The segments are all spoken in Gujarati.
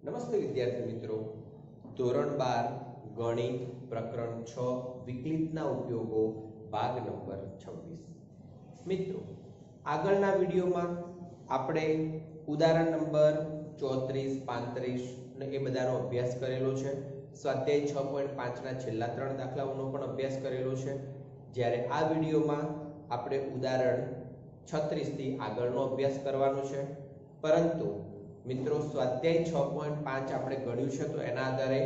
નમસ્તે વિદ્યાર્થી મિત્રો, ધોરણ 12 ગણિત પ્રકરણ 6 વિકલિતના ઉપયોગો ભાગ નંબર 26। મિત્રો, આગળના વિડીયોમાં આપણે ઉદાહરણ નંબર 34, 35 ને એ બધાનો અભ્યાસ કરેલો છે। સ્વાધ્યાય 6.5 ના છેલ્લા 3 દાખલાઓનો પણ અભ્યાસ કરેલો છે। જ્યારે આ વિડીયોમાં આપણે ઉદાહરણ 36 થી આગળનો અભ્યાસ કરવાનો છે। પરંતુ મિત્રો, સ્વાધ્યાય 6.5 આપણે ગણ્યું છે, તો એના આધારે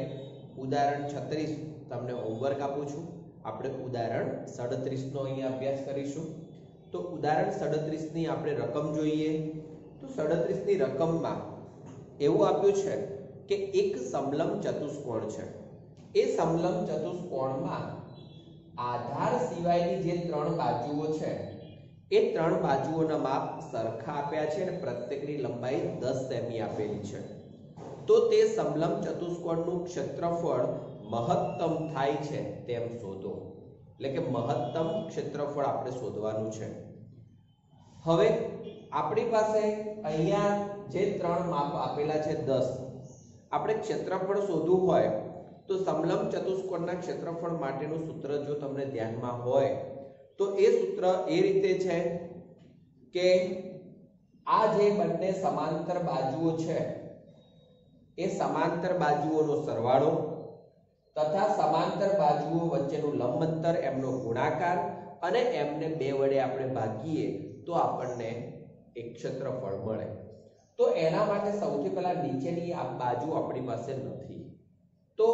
ઉદાહરણ 36 તમને હોમવર્ક આપું છું। આપણે ઉદાહરણ 37 નો અહીંયા અભ્યાસ કરીશું। તો ઉદાહરણ 37 ની આપણે રકમ જોઈએ તો 37 ની રકમમાં એવું આપ્યું છે કે એક સમલંબ ચતુષ્કોણ છે। એ સમલંબ ચતુષ્કોણમાં આધાર સિવાયની જે ત્રણ બાજુઓ છે એ ત્રણ બાજુઓના માપ સરખા આપ્યા છે અને પ્રત્યેકની લંબાઈ 10 સેમી આપેલી છે। તો તે સમલંબ ચતુષ્કોણનું ક્ષેત્રફળ મહત્તમ થાય છે તેમ શોધો। એટલે કે મહત્તમ ક્ષેત્રફળ આપણે શોધવાનું છે। હવે આપણી પાસે અહીંયા જે ત્રણ માપ આપેલા છે 10, આપણે ક્ષેત્રફળ શોધવું હોય તો સમલંબ ચતુષ્કોણના ક્ષેત્રફળ માટેનું સૂત્ર જો તમને ધ્યાનમાં હોય તો એ સૂત્ર એ રીતે છે કે આ જે બંને સમાંતર બાજુઓ છે એ સમાંતર બાજુઓનો સરવાળો તથા સમાંતર બાજુઓ વચ્ચેનું લંબ અંતર એમનો ગુણાકાર અને એમને 2 વડે આપણે ભાગીએ તો આપણને એક ક્ષેત્રફળ મળે। તો એના માટે સૌથી પહેલા નીચેની આ બાજુ આપણી પાસે નથી, તો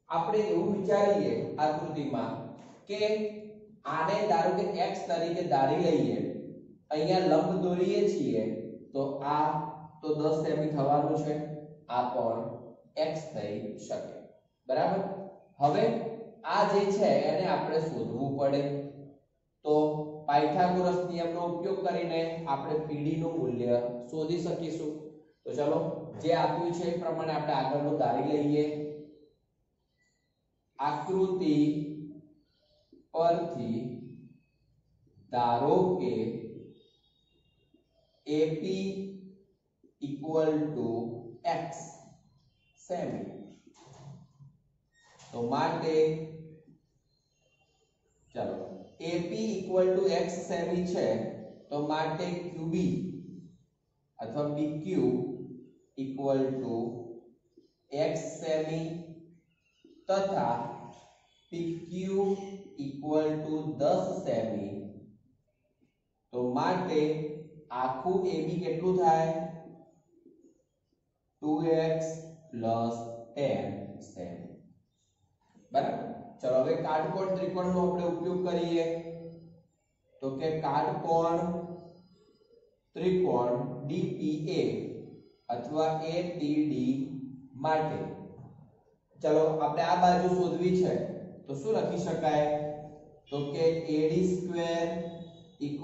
આપણે એવું વિચારીએ આકૃતિમાં કે આને ધારો કે x તરીકે ધારી લઈએ, અહીંયા લંબ દોરીએ છીએ તો આ તો 10 સેમી થવાનું છે, આ પણ x થઈ શકે, બરાબર। હવે આ જે છે એને આપણે શોધવું પડે, તો પાયથાગોરસ નિયમનો ઉપયોગ કરીને આપણે PD નું મૂલ્ય શોધી શકીશું। તો ચલો જે આપ્યું છે એ પ્રમાણે આપણે આગળનું ધારી લઈએ। આકૃતિ પરથી ધારો કે AP = x સેમી, તો માટે ચાલો AP = x સેમી છે તો માટે QB અથવા PQ = x સેમી તથા PQ = 10 સેમી, તો માટે આખું AB કેટલું થાય 2x + 10 સેમી, બરાબર। ચલો હવે કાટકોણ ત્રિકોણનો આપણે ઉપયોગ કરીએ તો કે કાટકોણ ત્રિકોણ DPA અથવા APD માટે ચલો આપણે આ બાજુ શોધવી છે તો શું લખી શકાય, તો કે AD² = AP²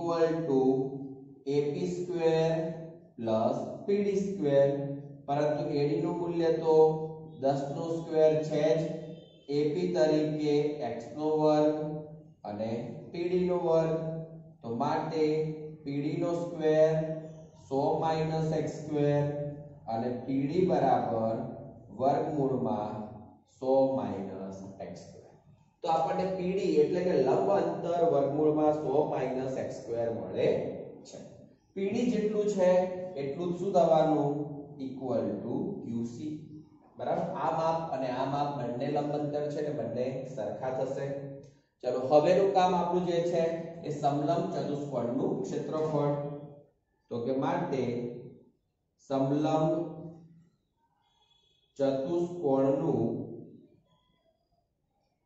+ PD², પરંતુ AD નું મૂલ્ય તો 10 નો સ્ક્વેર છે જ, AP તરીકે x નો વર્ગ અને PD નો વર્ગ, તો માટે PD નો સ્ક્વેર 100 - x² અને PD બરાબર વર્ગમૂળમાં 100 - x²। તો આપણને PD એટલે કે લંબ અંતર વર્ગમૂળમાં 100 - x² મળે છે। PD જેટલું છે એટલું જ શું થવાનું = QC, બરાબર। આ માપ અને આ માપ બંને લંબ અંતર છે ને બંને સરખા થશે। ચલો હવેનું કામ આપણું જે છે એ સમલંબ ચતુષ્કોણનું ક્ષેત્રફળ, તો કે માટે સમલંબ ચતુષ્કોણનું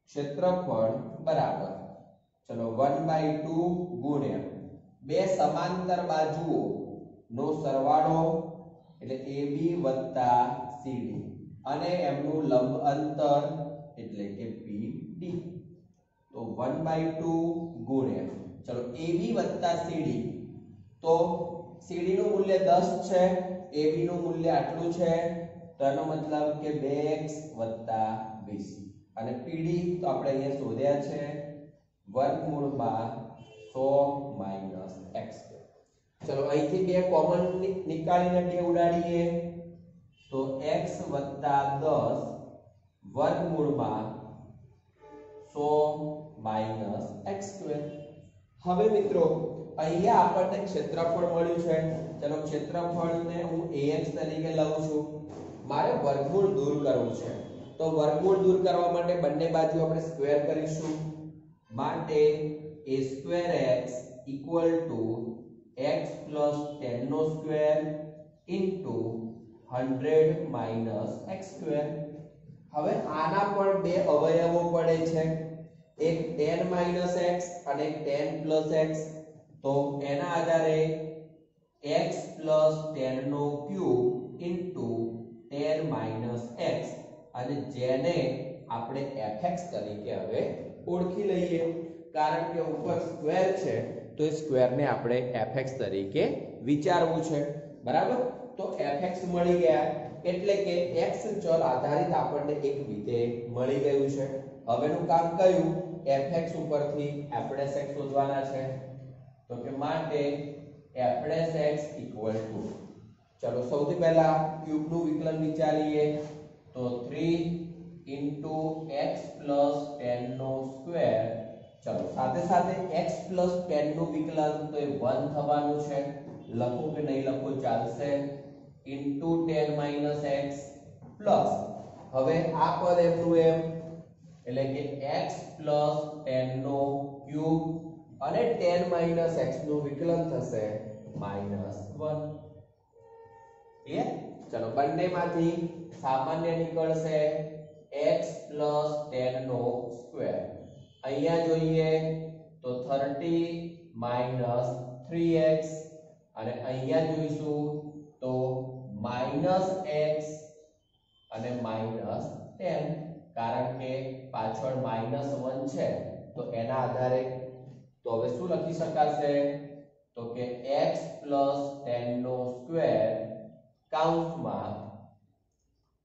ક્ષેત્રફળ બરાબર, ચલો 1/2 ગુણ્યા બે સમાંતર બાજુઓ નો સરવાળો એટલે AB + CD અને એમનું લંબ અંતર એટલે કે PD, તો 1/2 ગુણ્યા ચલો AB + CD, તો CD નું મૂલ્ય 10 છે, AB નું મૂલ્ય આટલું છે, તો એનો મતલબ કે 2x + 20 અને PD તો આપણે અહીંયા શોધ્યા છે વર્ગમૂળમાં 100 - x²। ચલો અહીંથી બે કોમન નીકાળીને 2 ઉડાડીએ તો x વત્તા 10 વર્ગમૂળમાં 100 માઈનસ x સ્ક્વેર. હવે મિત્રો અહીંયા આપણને ક્ષેત્રફળ મળ્યું છે. ચલો ક્ષેત્રફળને હું ax તરીકે લઉં છું. મારે વર્ગમૂળ દૂર કરવું છે, તો વર્ગમૂળ દૂર કરવા માટે બંને બાજુ આપણે સ્ક્વેર કરીશું. માટે a²x = x + 10 નો સ્ક્વેર * 100 માઈનસ x સ્ક્વેર. હવે આના પણ બે અવયવો પડે છે, એક 10 માઈનસ x અને એક 10 + x. તો એના આધારે x + 10 નો ક્યુબ * 10 માઈનસ x, અને જેને આપણે fx તરીકે હવે ઓળખી લઈએ. કારણ કે ઉપર સ્ક્વેર છે તો એ સ્ક્વેરને આપણે fx તરીકે વિચારવું છે. બરાબર? તો fx મળી ગયા, એટલે કે x ચલ આધારિત આપણને એક વિધેય મળી ગયું છે. હવેનું કામ કયું? fx ઉપરથી f'x શોધવાના છે. તો કે માટે f'x = ચલો સૌથી પહેલા ક્યુબ નું વિકલન વિચારીએ. તો 3 * x + 10 નો સ્ક્વેર. ચલો સાથે સાથે x + 10 નું વિકલન તો એ 1 થવાનું છે. લખું કે નહીં લખું ચાલશે. * 10 માઈનસ x પ્લસ, હવે આ પદ એમનું એમ, એટલે કે x + 10 નો ક્યુબ અને 10 માઈનસ x નું વિકલન થશે -1. ક્લિયર? ચલો બંનેમાંથી સામાન્ય નીકળશે x + 10 નો સ્ક્વેર. અહીંયા જોઈએ તો 30 - 3x, અને અહીંયા જોઈશું તો -x અને -10, કારણ કે પાછળ -1 છે તો એના આધારે. તો હવે શું લખી શકાશે? તો કે x + 10 નો સ્ક્વેર કૌંસમાં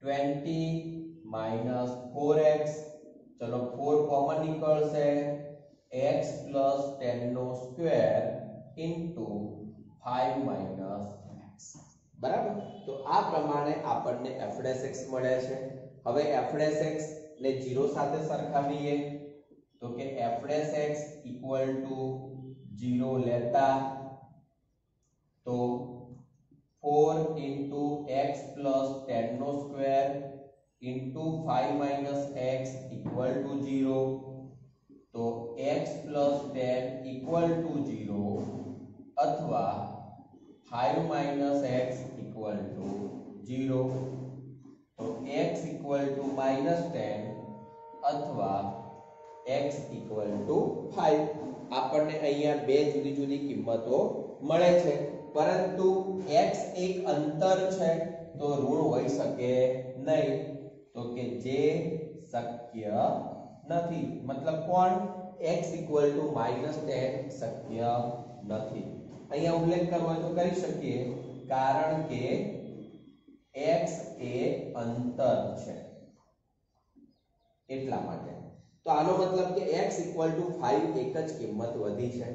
20 - 4x. ચલો 4 કોમન નીકળશે. x + 10 નો સ્ક્વેર * 5 - x. બરાબર? તો આ પ્રમાણે આપણને f'x મળે છે. હવે f'x ને 0 સાથે સરખાવીએ. તો કે f'x = 0 લેતા તો 4 * x + 10 નો સ્ક્વેર * 5 - x = 0. તો x + 10 = 0 અથવા 5 - x = 0. તો x = -10 અથવા x = 5. આપણને અહીંયા બે જુદી જુદી કિંમતો મળે છે, પરંતુ x એક અંતર છે તો ઋણ હોઈ શકે નહીં. તો કે જે શક્ય નથી. મતલબ કોણ? x = -10 શક્ય નથી. અહીંયા ઉલ્લેખ કરવો હોય તો કરી શકીએ, કારણ કે x એ અંતર છે એટલા માટે. તો આનો મતલબ કે x = 5 એક જ કિંમત વધી છે.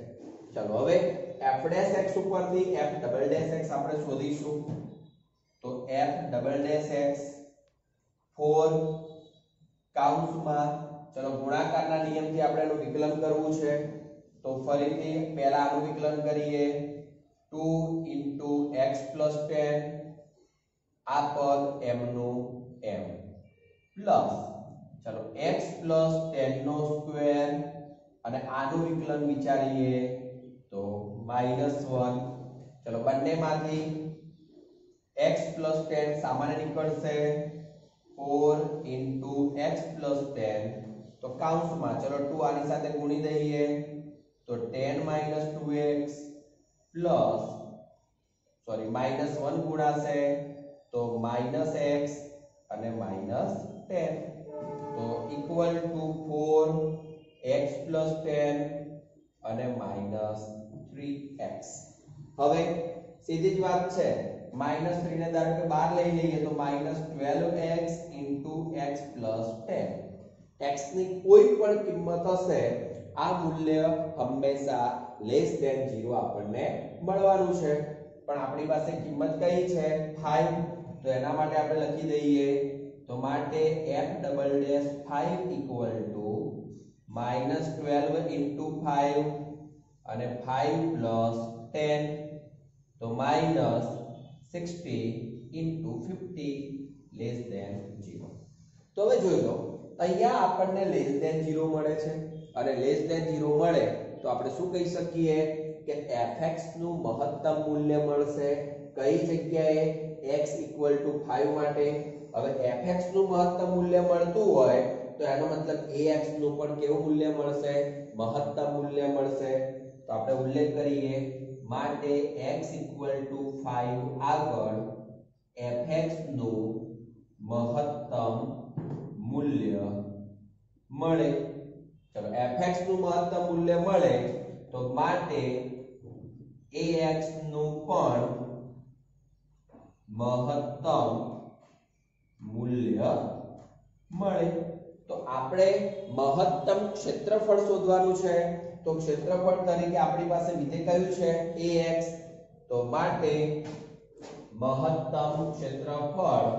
ચલો હવે f'x ઉપરથી f'x આપણે શોધીશું. તો f'x 4 કૌંસમાં, ચલો ગુણાકારના નિયમથી આપણે એનું વિકલન કરવું છે. તો ફરીથી પહેલા આનું વિકલન કરીએ. 2 * x + 10, આ પદ એમનું એમ, પ્લસ ચલો x + 10 નો સ્ક્વેર, અને આનું વિકલન વિચારીએ તો -1. ચલો બંનેમાંથી x + 10 સામાન્ય નીકળશે. 4 * x + 10, તો કૌંસમાં ચલો 2 આની સાથે ગુણી દઈએ તો 10 - 2x પ્લસ -1 ગુણાશે તો -x અને -10, તો = 4x + 10 અને -3x. હવે સીધી જ વાત છે, -3 ને ધારો કે બહાર લઈ લઈએ તો -12x * x + 10. x ની કોઈ પણ કિંમત હશે, આ મૂલ્ય હંમેશા <0 આપણને મળવાનું છે. પણ આપણી પાસે કિંમત કઈ છે? 5. તો એના માટે આપણે લખી દઈએ તો માટે f double dash 5 equal to -12 into 5 અને 5 પ્લસ 10 તો -60 ઇન્ટુ 50 લેસ ધેન 0. તો હવે જોઈ લો અહીંયા આપણને લેસ ધેન 0 મળે છે અને લેસ ધેન 0 મળે તો આપણે શું કહી શકીએ કે fx નું મહત્તમ મૂલ્ય મળશે કઈ જગ્યાએ x 5 માટે. હવે fx નું મહત્તમ મૂલ્ય મળતું હોય તો એનો મતલબ ax નું પણ કેવું મૂલ્ય મળશે મહત્તમ મૂલ્ય મળશે. તો આપણે ઉલ્લેખ કરીએ માટે x 5 આગળ fx નું મહત્તમ મૂલ્ય મળે. ચલો fx નું મહત્તમ મૂલ્ય મળે તો માટે ax નું પણ મહત્તમ મૂલ્ય મળે. તો આપણે મહત્તમ ક્ષેત્રફળ શોધવાનું છે તો ક્ષેત્રફળ તરીકે આપણી પાસે વિધેય કયું છે ax. તો માટે મહત્તમ ક્ષેત્રફળ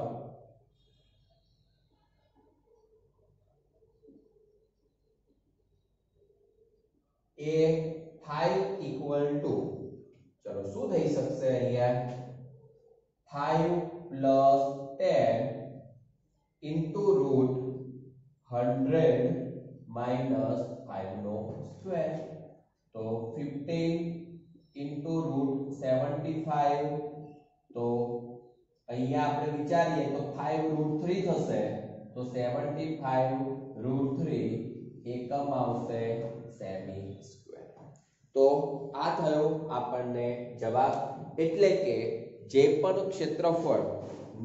એ થાય ઇક્વલ ટુ ચલો શું થઈ શકશે અહીંયા 5 + 10 ઇન્ટુ રૂટ 100 માઇનસ 5 નો સ્ક્વેર. તો 15 ઇન્ટુ રૂટ 75. તો અહીંયા આપણે વિચારીએ તો 5 રૂટ 3 થશે તો 75 રૂટ 3 એકમ આવશે સેમી સ્ક્વેર. તો આ થયો આપણને જવાબ. એટલે કે જે પણ ક્ષેત્રફળ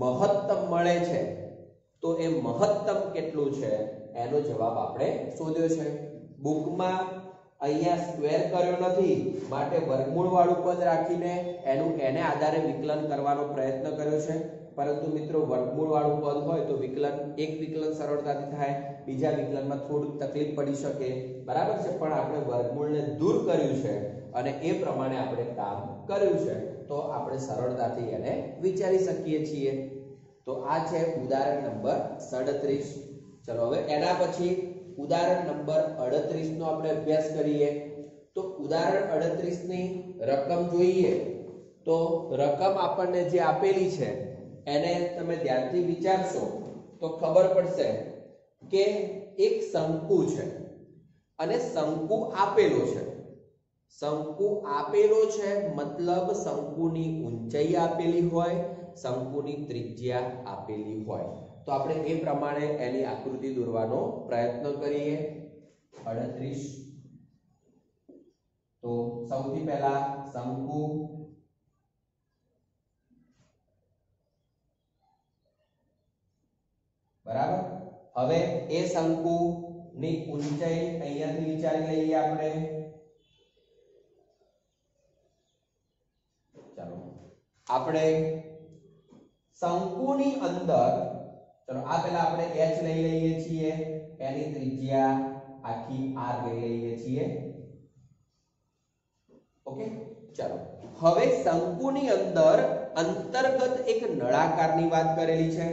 મહત્તમ મળે છે તો એ મહત્તમ કેટલું છે એનો જવાબ આપણે શોધ્યો છે. બુકમાં અહીંયા સ્ક્વેર કર્યો નથી માટે વર્ગમૂળ વાળું પદ રાખીને એને આધારે વિકલન કરવાનો પ્રયત્ન કર્યો છે. પરંતુ મિત્રો વર્ગમૂળ વાળું પદ હોય તો એક વિકલન સરળતાથી થાય, બીજા વિકલનમાં થોડું તકલીફ પડી શકે, બરાબર છે. પણ આપણે વર્ગમૂળને દૂર કર્યું છે અને એ પ્રમાણે આપણે કામ કર્યું છે તો આપણે સરળતાથી એને વિચારી શકીએ છીએ. તો આ છે ઉદાહરણ નંબર 37. ચલો હવે એના પછી ઉદાહરણ નંબર 38 નો આપણે અભ્યાસ કરીએ. તો ઉદાહરણ 38 ની રકમ જોઈએ તો રકમ આપણને જે આપેલી છે એને તમે ધ્યાનથી વિચારશો તો ખબર પડશે કે એક શંકુ છે અને શંકુ આપેલો છે. શંકુ આપેલો છે મતલબ શંકુની ઊંચાઈ આપેલી હોય, શંકુની ત્રિજ્યા આપેલી હોય. તો આપણે એ પ્રમાણે એની આકૃતિ દોરવાનો પ્રયત્ન કરીએ. 38. તો સૌથી પહેલા શંકુ, બરાબર. હવે એ શંકુ ની ઊંચાઈ અહીંયાથી વિચારી લઈએ આપણે. ચાલો આપણે શંકુની અંદર ચલો આ પહેલા આપણે h લઈ લઈએ છીએ, એની ત્રિજ્યા આખી r લઈ લઈએ છીએ. ઓકે. ચાલો હવે શંકુની અંદર અંતર્ગત એક નળાકારની વાત કરેલી છે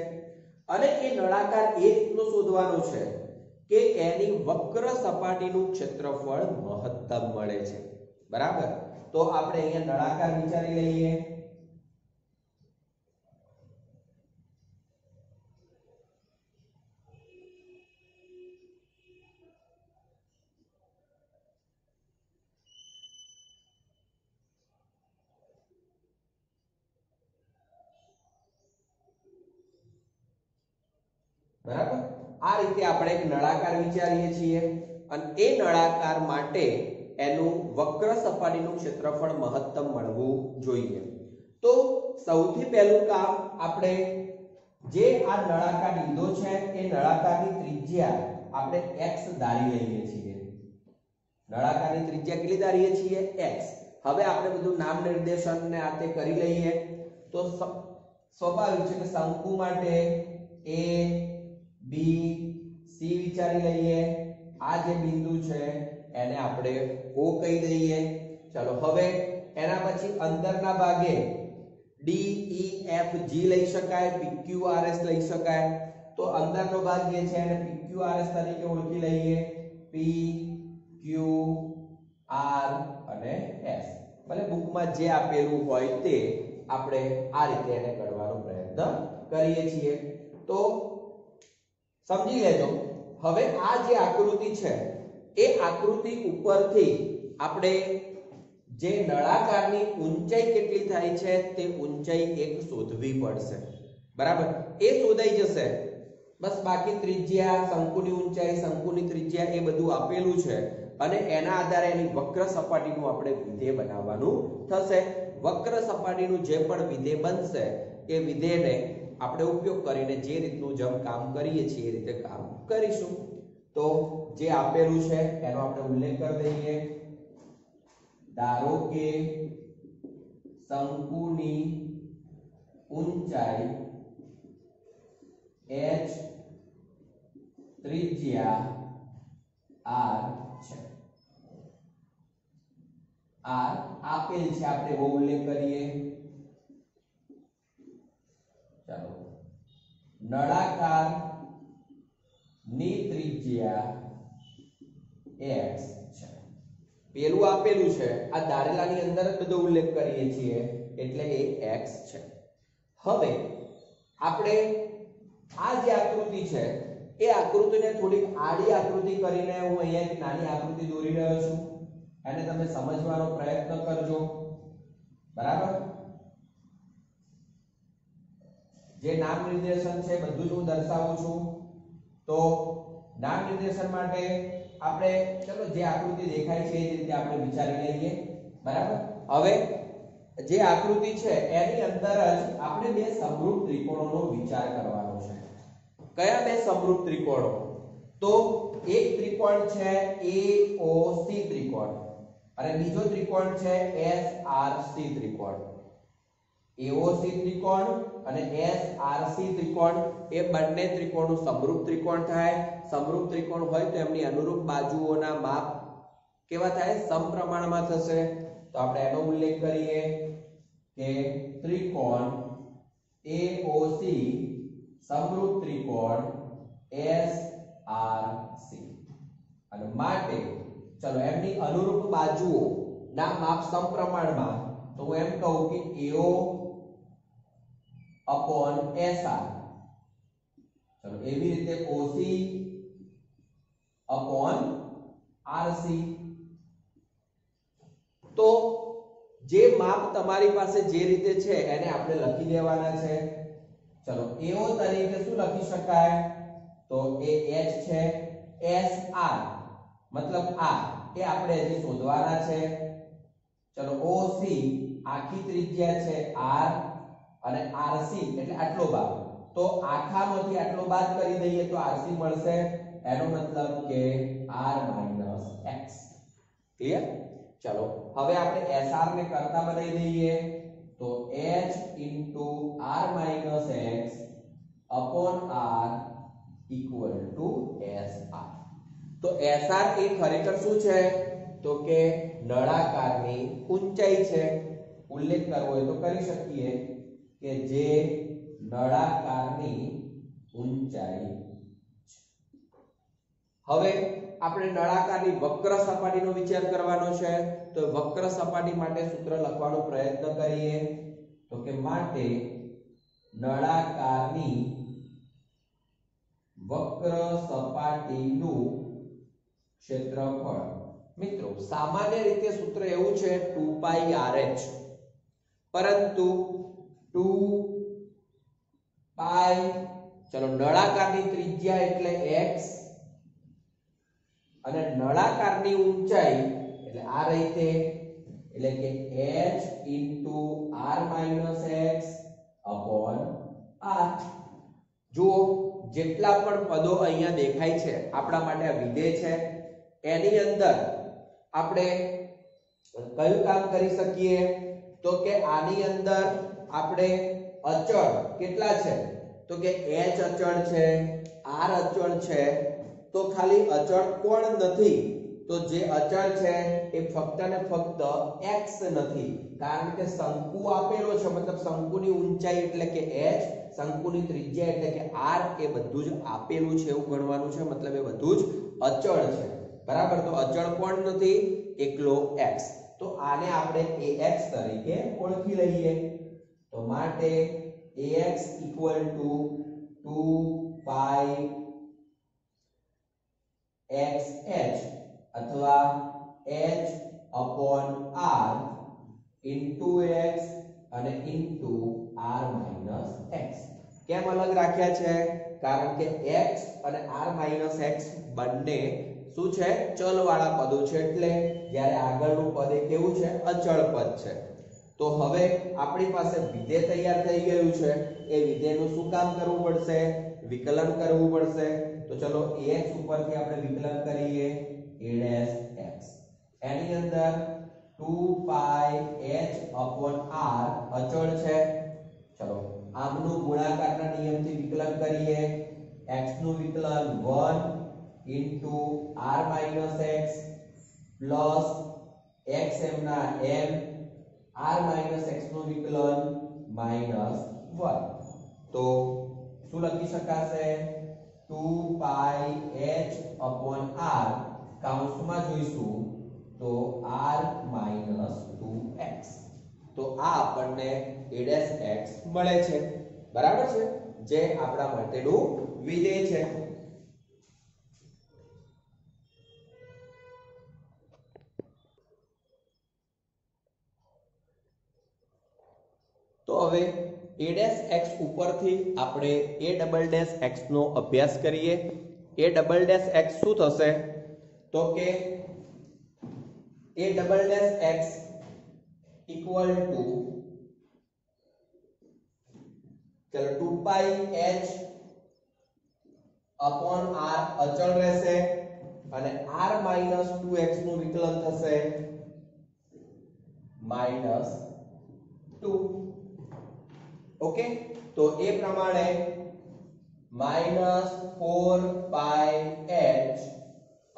અને એ નળાકાર એ રીતનો શોધવાનો છે કે એની વક્ર સપાટીનું ક્ષેત્રફળ મહત્તમ મળે છે, બરાબર. તો આપણે અહીંયા નળાકાર વિચારી લઈએ. બરાબર. આ રીતે આપણે એક નળાકાર વિચારીએ છીએ અને એ નળાકાર માટે એનું વક્ર સપાટીનું ક્ષેત્રફળ મહત્તમ મળવું જોઈએ. તો સૌથી પહેલું કામ આપણે જે આ નળાકાર લીધો છે એ નળાકારની ત્રિજ્યા આપણે x ધારી લઈએ છીએ. નળાકારની ત્રિજ્યા કેટલી ધારીએ છીએ? x. હવે આપણે બધું નામ નિર્દેશન ને આ તે કરી લઈએ તો સ્વાભાવિક છે કે શંકુ માટે a B C વિચારી લઈએ. આ જે બિંદુ છે એને આપણે O કહી દઈએ. ચાલો હવે એના પછી અંદરના ભાગે ડી ઈ એફ જી લઈ શકાય, પી ક્યુ આર એસ લઈ શકાય. તો અંદરનો ભાગ જે છે એને પી ક્યુ આર એસ તરીકે ઓળખી લઈએ. પી ક્યુ આર અને એસ. ભલે બુકમાં જે આપેલું હોય તે આપણે આ રીતે એને ગણવાનો પ્રયત્ન કરીએ છીએ. તો સમજી લેજો. હવે આ જે આકૃતિ છે એ આકૃતિ ઉપરથી આપણે જે નળાકારની ઊંચાઈ કેટલી થાય છે તે ઊંચાઈ એક શોધવી પડશે. બરાબર? એ શોધાઈ જશે. બસ બાકી ત્રિજ્યા, શંકુની ઊંચાઈ, શંકુની ત્રિજ્યા એ બધું આપેલું છે અને એના આધારે એની વક્ર સપાટીનું આપણે વિધેય બનાવવાનું થશે. વક્ર સપાટીનું જે પણ વિધેય બનશે એ વિધેયને આપણે ઉપયોગ કરીને જે રીતનું જેમ કામ કરીએ છીએ એ રીતે કામ કરીશું. તો જે આપેલું છે એનો આપણે ઉલ્લેખ કરી દઈએ. ધારો કે શંકુની ઊંચાઈ h, ત્રિજ્યા r છે. r આપેલ છે, આપણે એવો ઉલ્લેખ કરીએ. ચાલો, નળાકાર ની ત્રિજ્યા x છે. પેલું આપેલું છે, આ ધારેલાની અંદર જ બધો ઉલ્લેખ કરીએ છીએ એટલે એ x છે. હવે આપણે આ જે આકૃતિ છે એ આકૃતિને થોડી આડી આકૃતિ કરીને હું અહીંયા એક નાની આકૃતિ દોરી રહ્યો છું. એને તમે સમજવાનો પ્રયત્ન કરજો. બરાબર? જે નામ નિર્દેશન છે બધું જ હું દર્શાવું છું. તો નામ નિર્દેશન માટે આપણે ચલો જે આકૃતિ દેખાય છે એ રીતે આપણે વિચારી લઈએ. બરાબર? હવે જે આકૃતિ છે એની અંદર જ આપણે બે સમરૂપ ત્રિકોણોનો વિચાર કરવાનો છે. કયા બે સમરૂપ ત્રિકોણો? તો એક ત્રિકોણ છે AOC ત્રિકોણ અને બીજો ત્રિકોણ છે SRC ત્રિકોણ. AOC ત્રિકોણ અને SRC ત્રિકોણ એ બંને ત્રિકોણો સમરૂપ ત્રિકોણ થાય. સમરૂપ ત્રિકોણ હોય તો એમની અનુરૂપ બાજુઓના માપ કેવા થાય? સમપ્રમાણમાં થશે. તો આપણે એનો ઉલ્લેખ કરીએ કે ત્રિકોણ AOC સમરૂપ ત્રિકોણ SRC અને માટે ચલો એમની અનુરૂપ બાજુઓ ના માપ સમપ્રમાણમાં. તો હું એમ કહું કે AO upon SR. ચલો એવી રીતે OC upon RC. તો જે માપ તમારી પાસે જે રીતે છે એને આપણે લખી દેવાના છે. ચલો AO તરીકે શું લખી શકાય? તો એ h છે. SR મતલબ આ એ આપણે હજી શોધવાના છે. ચલો OC આખી ત્રિજ્યા છે r અને RC એટલે આટલો ભાગ. તો આખામાંથી આટલો બાદ કરી દઈએ તો RC મળશે. એનો મતલબ કે r - x. ક્લિયર? ચલો હવે આપણે SR ને કરતા બનાવી દઈએ. તો h r - x upon r equal to SR. તો SR એ ખરેખર શું છે? તો કે નળાકારની ઊંચાઈ છે. ઉલ્લેખ કરવો હોય તો કરી શકીએ કે જે નળાકારની ઊંચાઈ છે. હવે આપણે નળાકારની વક્ર સપાટીનો વિચાર કરવાનો છે. તો વક્ર સપાટી માટે સૂત્ર લખવાનો પ્રયત્ન કરીએ. તો કે માટે નળાકારની વક્ર સપાટીનું ક્ષેત્રફળ. મિત્રો સામાન્ય રીતે સૂત્ર એવું છે 2πRh, પરંતુ 2π ચલો નળાકારની ત્રિજ્યા એટલે x અને નળાકારની ઊંચાઈ એટલે આ રીતે એટલે કે h r - x upon r. જુઓ જેટલા પણ પદો અહીંયા દેખાય છે આપણા માટે આ વિધેય છે. એની અંદર આપણે કયું કામ કરી શકીએ? તો કે આની અંદર આપણે અચળ કેટલા છે? તો કે h અચળ છે, r અચળ છે. તો ખાલી અચળ કોણ નથી? તો તો જે અચળ છે એ ફક્ત ને ફક્ત x નથી, કારણ કે શંકુ આપેલો છે, મતલબ શંકુની ઊંચાઈ એટલે કે h, શંકુની ત્રિજ્યા એટલે કે r, એ બધું જ આપેલું છે એવું ગણવાનું છે, મતલબ એ બધું જ અચળ છે, બરાબર. તો અચળ કોણ નથી? એકલો x. તો આને આપણે ax તરીકે ઓળખી લઈએ. તો માટે ax = 2 પાઈ xh અથવા h upon r into x અને into r minus x. કેમ અલગ રાખ્યા છે? કારણ કે x અને r minus x બંને શું છે? ચલ વાળા પદો છે, એટલે જ્યારે આગળનું પદ એ કેવું છે? અચળ પદ છે. તો હવે આપણી પાસે વિધેય તૈયાર થઈ ગયું છે. એ વિધેયનું શું કામ કરવું પડશે? વિકલન કરવું પડશે. તો ચલો ax ઉપરથી આપણે વિકલન કરીએ a'(x). એની અંદર 2 પાઈ h upon r અચળ છે. ચલો આમનું ગુણાકારના નિયમથી વિકલન કરીએ. x નું વિકલન 1 into r minus x plus x m ના m, r minus x નું વિકલન minus 1. તો શું લખી શકાશે? 2 પાઈ h upon r કૌંસમાં જોઈશું તો r minus 2x. તો આ આપણને a'(x) મળે છે, બરાબર છે, જે આપણા માટેનું વિધેય છે. તો હવે a'(x) ઉપરથી આપણે a'(x) નો અભ્યાસ કરીએ. a'(x) શું થશે? તો કે a'(x) equal to ચલો 2 પાઈ h upon r અચળ રહેશે અને r minus 2x નું વિકલન થશે -2. ઓકે, તો એ પ્રમાણે -4 પાઈ h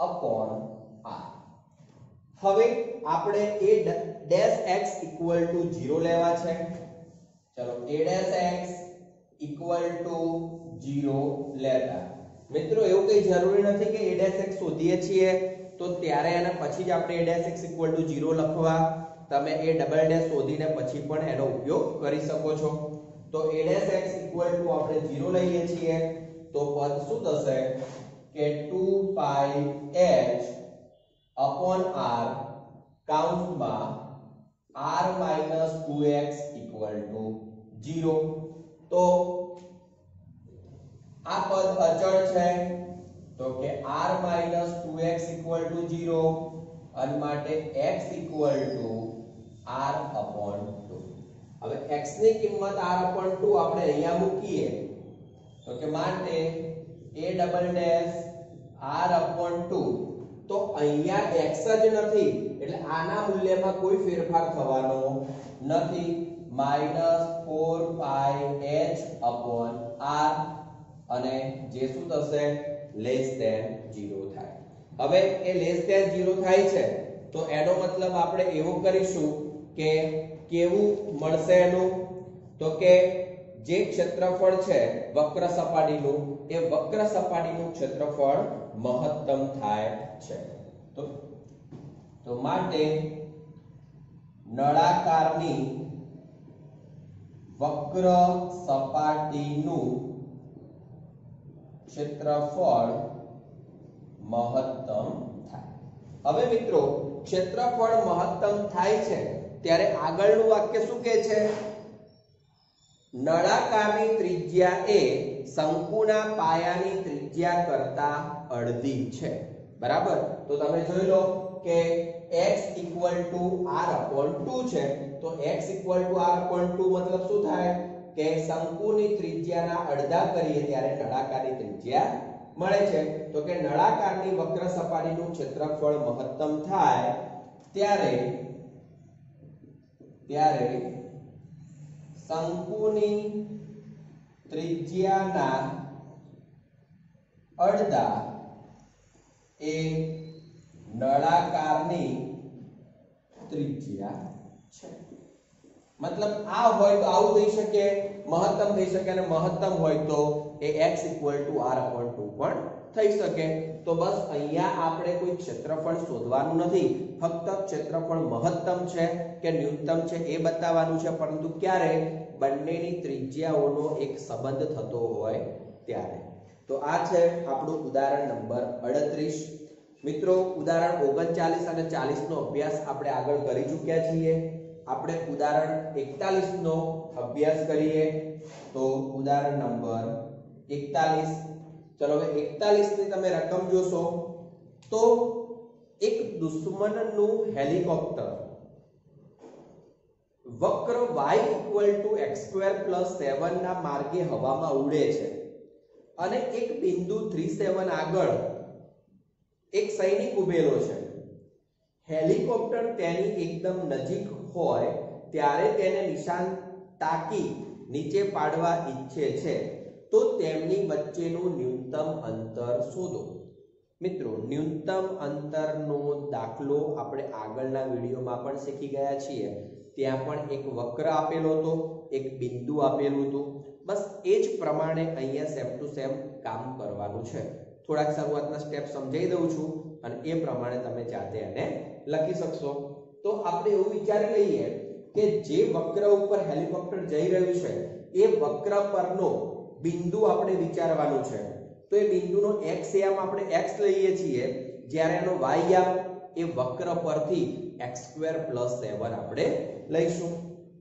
upon r. હવે આપણે a'(x) equal to 0 લેવા છે. ચલો a'(x) equal to 0 લેતા. મિત્રો એવું કઈ જરૂરી નથી કે a'(x) શોધીએ છીએ તો ત્યારે અને પછી જ આપણે a'(x equal to 0 લખવા. તમે a' શોધીને પછી પણ એનો ઉપયોગ કરી શકો છો. તો a'(x equal to આપણે 0 લઈએ છીએ તો પદ શું થશે કે 2 પાઈ h upon r કૌંસમાં r minus 2x equal to 0. તો આ પદ અચળ છે તો કે r minus 2x equal to 0 અને માટે x equal to r upon 2. હવે x ની કિંમત r upon 2 આપણે અહીંયા મૂકીએ તો કે માટે a'(r upon 2. તો અહીંયા x જ નથી એટલે આના મૂલ્યમાં કોઈ ફેરફાર થવાનો નથી. -4 પાઈ h upon r અને જે શું થશે? <0 થાય. હવે એ <0 થાય છે તો એનો મતલબ આપણે એવો કરીશું કે કેવું મળશે એનું? તો કે જે ક્ષેત્રફળ છે વક્ર સપાટીનું, એ વક્ર સપાટીનું ક્ષેત્રફળ મહત્તમ થાય છે. તો માટે નળાકારની વક્ર સપાટીનું ક્ષેત્રફળ મહત્તમ થાય. હવે મિત્રો ક્ષેત્રફળ મહત્તમ થાય છે ત્યારે આગળનું વાક્ય શું કહે છે? નળાકારની ત્રિજ્યા એ શંકુના પાયાની ત્રિજ્યા કરતા અડધી છે, બરાબર. તો તમે જોઈ લો કે x equal to r upon 2 છે તો x equal to r upon 2 મતલબ શું થાય કે શંકુની ત્રિજ્યાના અડધા કરીએ ત્યારે નળાકારની ત્રિજ્યા મળે છે. તો કે નળાકારની વક્ર સપાટીનું ક્ષેત્રફળ મહત્તમ થાય ત્યારે શંકુની ત્રિજ્યાના અડધા એ નળાકારની ત્રિજ્યા છે। मतलब आ હોય તો આવું થઈ શકે, મહત્તમ થઈ શકે, અને મહત્તમ હોય તો એ x = r/2 પણ થઈ શકે। તો બસ અહીંયા આપણે કોઈ ક્ષેત્રફળ શોધવાનું નથી, ફક્ત ક્ષેત્રફળ મહત્તમ છે કે ન્યૂનતમ છે એ બતાવવાનું છે, પરંતુ ક્યારે? બંનેની ત્રિજ્યાઓનો એક સંબંધ થતો હોય ત્યારે। તો આ છે આપણું ઉદાહરણ નંબર 38। મિત્રો ઉદાહરણ 39 અને 40 નો અભ્યાસ આપણે આગળ કરી ચૂક્યા છીએ। આપણે ઉદાહરણ 41 નો અભ્યાસ કરીએ। તો ઉદાહરણ નંબર 41, ચલો હવે 41 ની તમે રકમ જોશો તો એક દુશ્મનનું હેલિકોપ્ટર વક્ર y = x² + 7 ના માર્ગે હવામાં ઉડે છે અને એક બિંદુ 37 આગળ એક સૈનિક ઉભેલો છે। હેલિકોપ્ટર તેની એકદમ નજીક હોય ત્યારે તેને નિશાન તાકી નીચે પાડવા ઈચ્છે છે, તો તેમની વચ્ચેનું ન્યૂનતમ અંતર શોધો। મિત્રો ન્યૂનતમ અંતરનો દાખલો આપણે આગળના વિડીયોમાં પણ શીખી ગયા છીએ। ત્યાં પણ એક વક્ર આપેલો હતો, એક બિંદુ આપેલું હતું, બસ એ જ પ્રમાણે અહીંયા સેમ ટુ સેમ કામ કરવાનું છે। થોડાક શરૂઆતના સ્ટેપ સમજાવી દઉં છું અને એ પ્રમાણે તમે જાતે એને લખી શકશો। તો આપણે એવું વિચારી લઈએ કે જે વક્ર ઉપર હેલિકોપ્ટર જઈ રહ્યું છે એ વક્ર પરનો બિંદુ આપણે વિચારવાનું છે। તો એ બિંદુનો x યામ આપણે x લઈએ છીએ, જ્યારે એનો y યામ એ વક્ર પરથી x² + 7 આપણે લઈશું।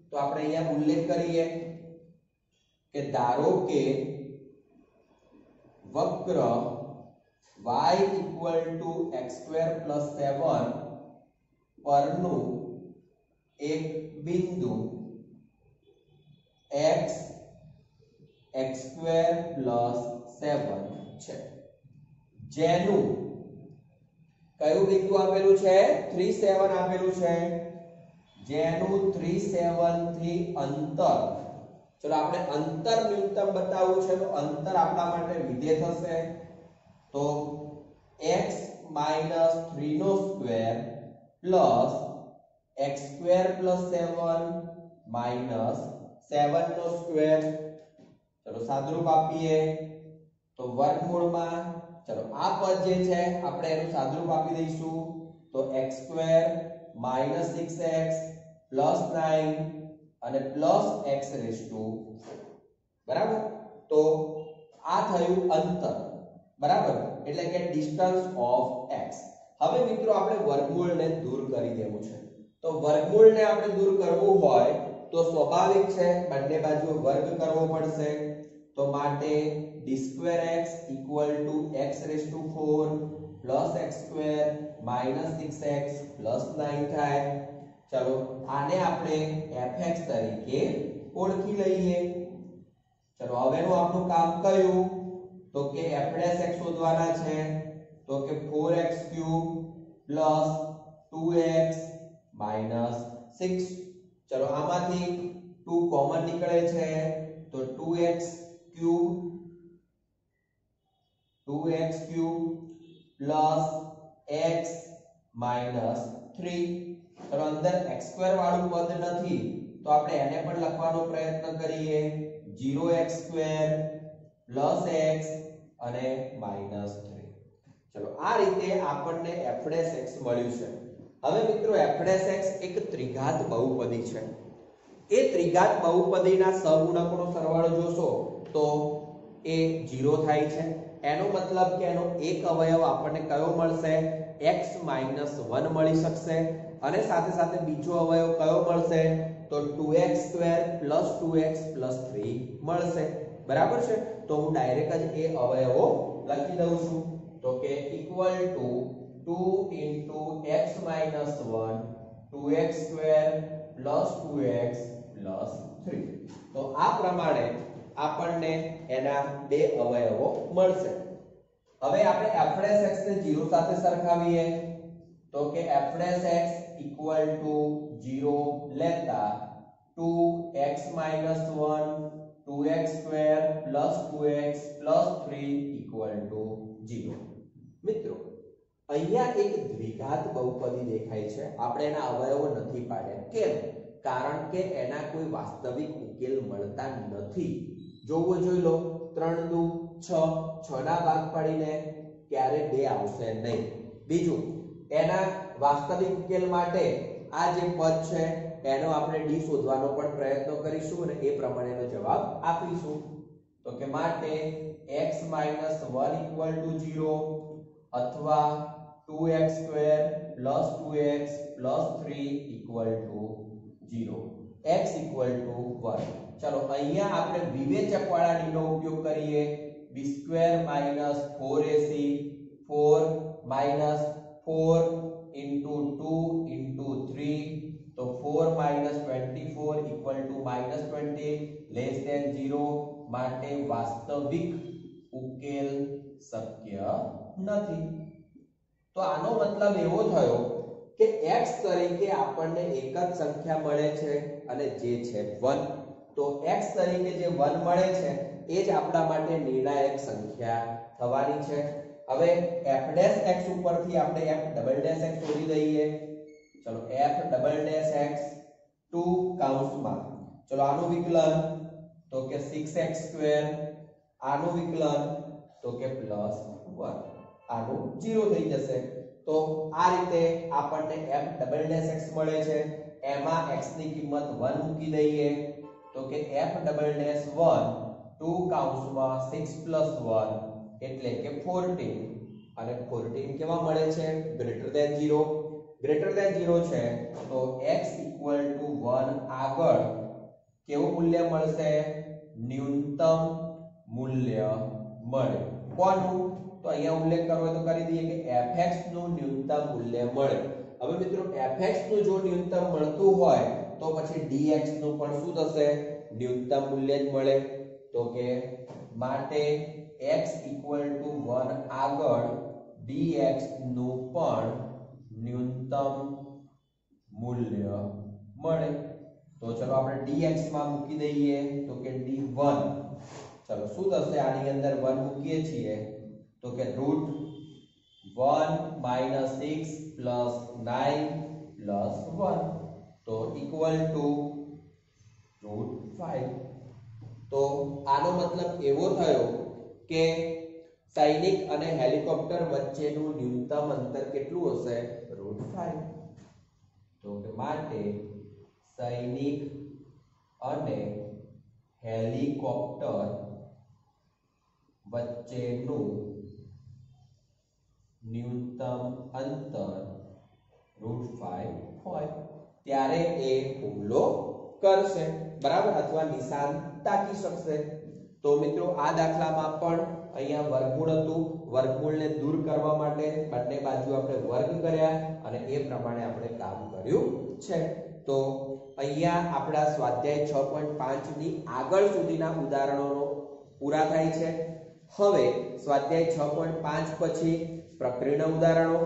તો આપણે અહીંયા ઉલ્લેખ કરીએ કે ધારો કે વક્ર y = x² + 7 પરનું એક બિંદુ x x² + 7 છે, જેનું કયું બિંદુ આપેલું છે? 37 આપેલું છે, જેનું 37 થી અંતર, ચલો આપણે અંતર ન્યૂનતમ બતાવવું છે તો અંતર આપણા માટે વિધેય થશે। તો x - 3² + x² + 7 - 7², ચલો સાદુરૂપ આપીએ તો વર્ગમૂળમાં, ચલો આ પદ જે છે આપણે એનું સાદુરૂપ આપી દઈશું તો x² - 6x + 9 અને +x⁴, બરાબર। તો આ થયું અંતર, બરાબર, એટલે કે ડિસ્ટન્સ ઓફ x। હવે મિત્રો આપણે વર્ગમૂળને દૂર કરી દેવું છે। તો વર્ગમૂળને આપણે દૂર કરવું હોય તો સ્વાભાવિક છે બંને બાજુ વર્ગ કરવો પડશે। તો માટે d2x = x⁴ + x² - 6x + 9 થાય। ચલો આને આપણે fx તરીકે ઓળખી લઈએ। ચલો હવેનું આપણું કામ કયું? તો કે f' શોધવાના છે। તો કે 4x³ + 2x - 6, ચલો આમાંથી 2 કોમન નીકળે છે તો 2x³ + x - 3, ચલો અંદર x² વાળું પદ નથી તો આપણે એને પણ લખવાનો પ્રયત્ન કરીએ, 0x² + x અને -3। ચલો આ રીતે આપણને f' મળ્યું છે। હવે મિત્રો f' એક ત્રિઘાત બહુપદી છે। એ ત્રિઘાત બહુપદીના સહગુણકોનો સરવાળો જોશો તો એ 0 થાય છે। એનો મતલબ કે એનો એક અવયવ આપણને કયો મળશે? x - 1 મળી શકશે, અને સાથે સાથે બીજો અવયવ કયો મળશે? તો 2x² + 2x + 3 મળશે, બરાબર છે। તો હું ડાયરેક્ટ જ એ અવયવો લખી દઉં છું। તો કે = 2 × x - 1 2x² + 2x + 3। તો આ પ્રમાણે આપણને એના બે અવયવો મળશે। હવે આપણે f' ને 0 સાથે સરખાવીએ તો કે f' = 0 લેતા 2x - 1 2x² + 2x + 3 = 0। મિત્રો અહીંયા એક દ્વિઘાત બહુપદી દેખાય છે, આપણે એના અવયવો નથી પાડ્યા. કેમ? કારણ કે એના કોઈ વાસ્તવિક ઉકેલ મળતા નથી. જોવો જોઈ લો, 3 દુ 6, 6 ના ભાગ પાડીને ક્યારે 2 આવશે નહીં. બીજું, એના વાસ્તવિક ઉકેલ માટે આ જે પદ છે એનો આપણે ડી શોધવાનો પણ પ્રયત્ન કરીશું અને એ પ્રમાણેનો જવાબ આપીશું. તો કે માટે x - 1 = 0 અથવા 2x² + 2x + 3 = 0, x = 1. ચલો અહીંયા આપણે વિવેચક વાળા ડી નો ઉપયોગ કરીએ. b² - 4ac 4 - 4 * 2 * 3, તો 4 - 24 = -20 <0, માટે વાસ્તવિક ઉકેલ શક્ય નથી. તો આનો મતલબ એવો થયો કે x તરીકે આપણને એક જ સંખ્યા મળે છે અને જે છે 1. તો x તરીકે જે 1 મળે છે એ જ આપણા માટે નિર્ણાયક સંખ્યા થવાની છે. હવે f' x ઉપરથી આપણે f" શોધી દઈએ. ચલો f" 2 કૌંસમાં, ચલો આનું વિકલન તો કે 6x², આનું વિકલન તો કે +1, આનું 0 થઈ જશે. તો આ રીતે આપણને f" મળે છે. એમાં x ની કિંમત 1 મૂકી દઈએ તો કે f"1 2 કૌંસમાં 6 + 1 એટલે કે 14, અને 14 કેવા મળે છે? >0. >0 છે તો x = 1 આગળ કેવું મૂલ્ય મળશે? ન્યૂનતમ મૂલ્ય મળે. કોનું? તો અહીંયા ઉલ્લેખ કરવો તો કરી દઈએ કે fx નું ન્યૂનતમ મૂલ્ય મળે. હવે મિત્રો fx નું જો ન્યૂનતમ મળતું હોય તો પછી dx નું પણ શું થશે? ન્યૂનતમ મૂલ્ય જ મળે. તો કે માટે x = 1 આગળ dx નું પણ ન્યૂનતમ મૂલ્ય મળે. તો ચલો આપણે dx માં મૂકી દઈએ તો કે d1. ચલો શું થશે? આની અંદર 1 મૂકીએ છીએ તો કે √1 - 6 + 9 + 1 તો = √5. તો આનો મતલબ એવો થયો કે સૈનિક અને હેલિકોપ્ટર વચ્ચેનું ન્યૂનતમ અંતર કેટલું હશે? √5. તો કે માટે સૈનિક અને હેલિકોપ્ટર વચ્ચેનું ન્યૂનતમ અંતર √5 હોય ત્યારે એ હુમલો કરશે, બરાબર, અથવા નિશાન તાકી શકશે. તો મિત્રો આ દાખલામાં પણ અહીંયા વર્ગમૂળ હતું. વર્ગમૂળને દૂર કરવા માટે બંને બાજુ આપણે વર્ગ કર્યા અને એ પ્રમાણે આપણે કામ કર્યું છે. તો અહીંયા આપણા સ્વાધ્યાય 6.5 ની આગળ સુધીના ઉદાહરણો પૂરા થાય છે. હવે સ્વાધ્યાય 6.5 પછી પ્રકરણના ઉદાહરણો,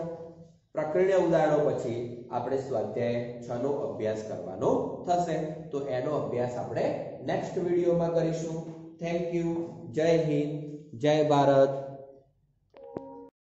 પ્રકરણના ઉદાહરણો પછી આપણે સ્વાધ્યાય 6 નો અભ્યાસ કરવાનો થશે. તો એનો અભ્યાસ આપણે નેક્સ્ટ વિડિયોમાં કરીશું. Thank you. જય હિન્દ, જય ભારત.